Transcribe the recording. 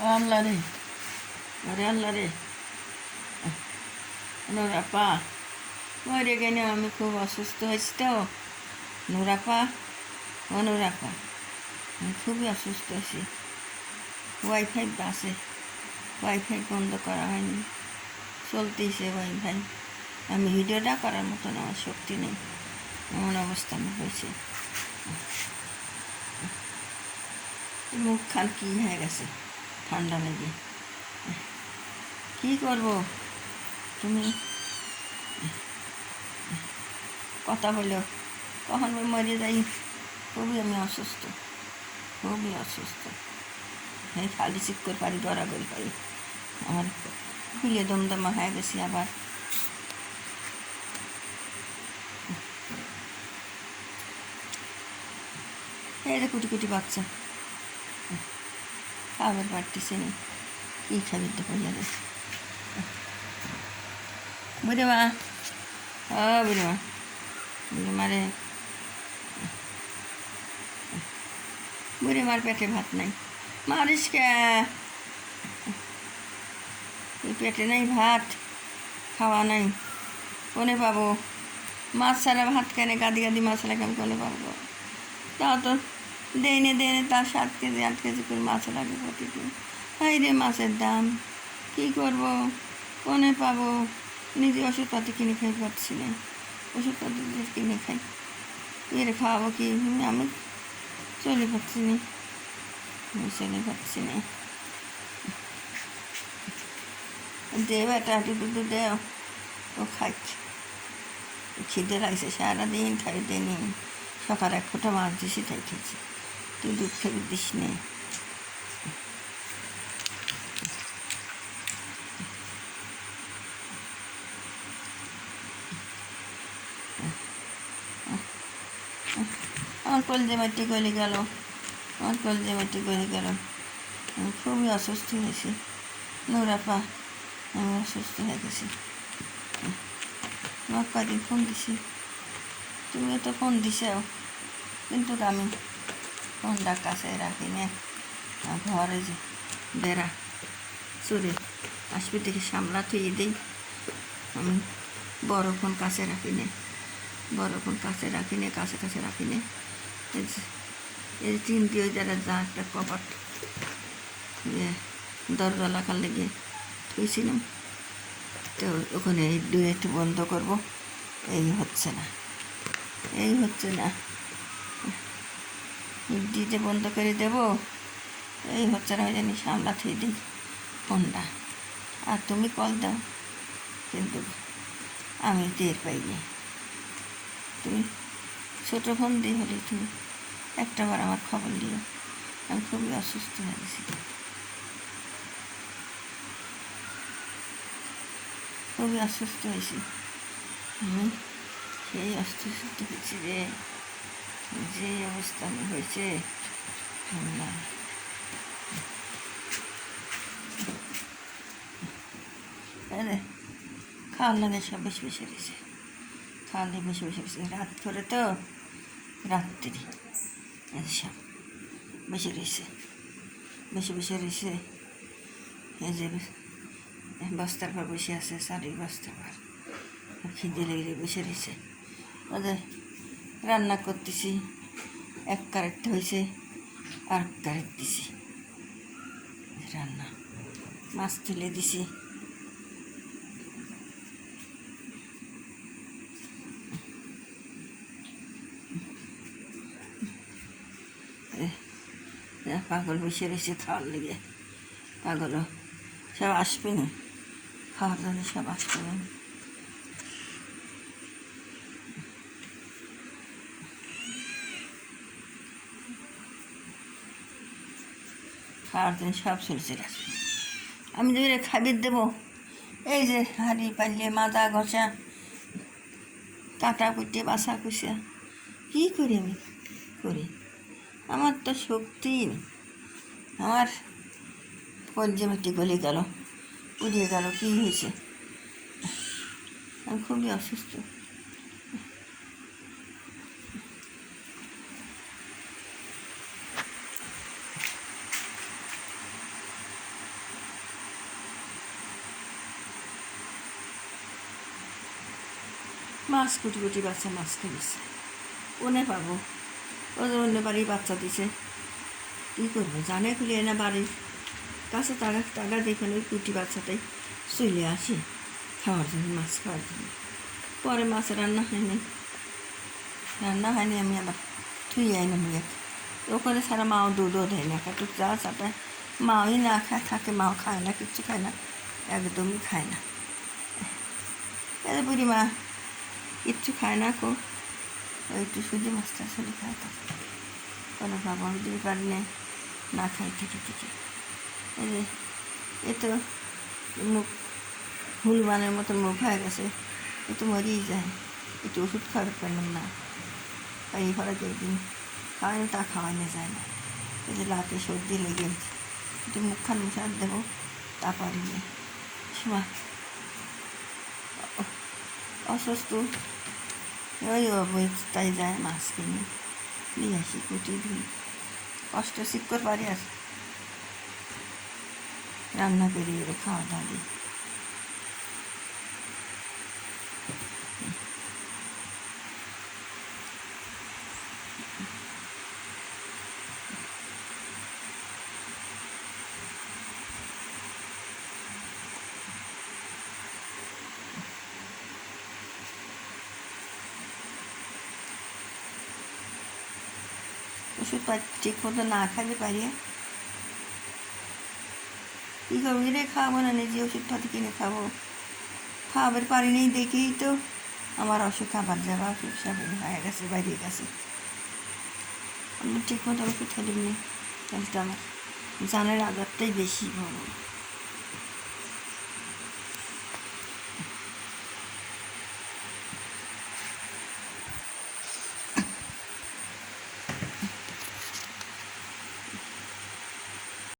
আল্লাহ রে, আরে আল্লাহ রে, নুরাপা মরে গেলে আমি খুব অসুস্থ হয়েছি তো। নুরাপা, নুরাপা, আমি খুবই অসুস্থ হয়েছি। ওয়াইফাই আছে, ওয়াইফাই বন্ধ করা হয়নি, চলতেছে ওয়াইফাই। আমি ভিডিওটা করার মতন আমার শক্তি নেই, এমন অবস্থা আমার হয়েছে। মুখ খান কী হয়ে গেছে ঠান্ডা লেগে। কী করব, তুমি কথা বলো, কখন মরে যাই। খুবই আমি অসুস্থ, খুবই অসুস্থ। এই খালি চিক্কর পারি, গড়াগড়ি পারি, আমার ফুলে দমদমা হয়ে গেছি আবার। এই যে কুটি কুটি বাচ্চা খাবার পারতেছে না, কী খাবি তো পড়ে গেছে। বুড়ে মা, ও বুড়ে মা, বুড়ে মারে, বুড়ে মার পেটে ভাত নাই, মারিস কে? পেটে নাই ভাত, খাওয়া নাই, কোনে পাবো? মাছ ছাড়া ভাত কেনে, গাদি গাদি মাছ ছাড়া আমি কোনে পাবো? তাও তো দেনে দেনে তার 7 কেজি 8 কেজি করে মাছ লাগে প্রতিদিন। হাই রে মাছের দাম, কী করব, কোনে পাবো? নিজে ওষুধপাতি কিনে খাই পাচ্ছি না, ওষুধপাতি কিনে খাই, এর খাওয়াবো কি? আমি চলে পাচ্ছি না, আমি চলে পাচ্ছি না। দে বেটা, একটু দেও, ও খাইছে, খিদে লাগছে, সারাদিন খাই দেনি। সকালে 1 ফোঁটা মাছ দিছি, তাই খেয়েছি। তুই দুধ খাবি, দিস নে। আমার কলজে মাটি গলে গেল, আমার কলজে মাটি গলে গেল। আমি খুবই অসুস্থ হয়েছি নুরাপা, আমি অসুস্থ হয়ে গেছি। আমার কদিন ফোন দিছি, তুমিও তো ফোন দিছাও, কিন্তু আমি ফোনটা কাছে রাখি না। ঘরে যে বেড়া চুরি আসবে দেখে সামলা থুয়ে দিই। আমি বড় ফোন কাছে রাখি না, বড় ফোন কাছে রাখি না, কাছে কাছে রাখি না। এই 3 দিয়ে যারা যা একটা কপাট দরজা লাগার লেগে থুইছিলাম, তো ওখানে এই ডুয়েট বন্ধ করব, এই হচ্ছে না, এই হচ্ছে না। দিতে বন্ধ করে দেব, এই হচ্ছে না। ওই জানি সামলাতেই দিই ফোনটা, আর তুমি কল দাও, কিন্তু আমি টের পাইনি। তুমি ছোটো ফোন দিয়ে হলে তুমি একটাবার আমার খবর দিও, আমি খুবই অসুস্থ হয়ে গেছি, খুবই অসুস্থ হয়েছি আমি। সেই অসুস্থ হয়েছি রে, যে অবস্থা আমি হয়েছে না। খাওয়ার লাগে সব বেশি বেশি রয়েছে, খাওয়ালে বেশি বেশি রয়েছে, রাত করে তো, রাত্রি সব বেশি রয়েছে, বেশি বেশি রয়েছে। এই যে বস্তার পর বসে আছে, শাড়ির বস্তার পর খিদে লেগে বসে রয়েছে। ওদের রান্না করতেছি, 1 কারেক্ট হয়েছে, আর কারেক্ট দিছি রান্না, মাছ তুলে দিছি। পাগল বসে রয়েছে খাওয়ার লেগে, পাগলও সব আসবে না, খাওয়ার জন্য সব আসবে না। খাওয়ার জন্য সব চলছে আসবে। আমি যে খাবার দেবো, এই যে হাঁড়ি পাল্লে মাজা ঘষা, কাটা কুটে বাসা কুচা, কী করি আমি করি? আমার তো শক্তি নেই, আমার কলজে মাটি গলে গেল, উড়িয়ে গেল, কী হয়েছে? আমি খুবই অসুস্থ। মাছ কুটি কুটি বাচ্চা মাছ খেয়েছে, ওনে পাবো, ও যে অন্য বাড়ির বাচ্চা দিছে, কী করবো জানে খুলে না বাড়ির কাছে টাকা টাকা যেখানে ওই কুটি বাচ্চাটাই চলে আসি খাওয়ার জন্য, মাছ খাওয়ার জন্য। পরে মাছ রান্না হয়নি, আমি আবার থুই আইনি মুখে, ওখানে ছাড়া মাও দুধও দেয় না, একটু যা চাটায় মাওই না খায় থাকে, মাও খায় না, কিচ্ছু খায় না, একদমই খায় না। বুড়ি মা কিচ্ছু খায় না, একটু শুধু মাছটা শুধু খায় থাকে, কোনো বাবা আমি দিতে পারি না খাই থেকে এই যে এ তো মুখ হুলমানের মতো মুখ হয়ে গেছে, এ তো মরেই যায়, একটু ওষুধ খাওয়াতে পারলাম না, তাই ঘরে যেদিন খাওয়ানো তা খাওয়ানো যায় না। এই যে রাতে সর্দি লেগে গেছে, একটু মুখখানি সার দেবো, তা পারিনি, সময় অসুস্থ ওই অবস্থায় যায় মাছ কিনে নিয়ে আসি, কুটি ধুই, কষ্ট শিক্ষর পারি আর রান্না করি, ওরা খাওয়া দাওয়া দিই। ওষুধ ঠিক মতো না খাইতে পারি, কী করবো, এটাই খাওয়াবো না, নিজে ওষুধপাতি কিনে খাবো, খাওয়াবার পারি নেই দেখেই তো আমার অসুখ আবার যাওয়া, অসুখ সব হয়ে গেছে, বাইরে গেছে। আমি ঠিক মতো ওষুধ খেলে নি, তাহলে তো আমার জানের আঘাতটাই বেশি বড়।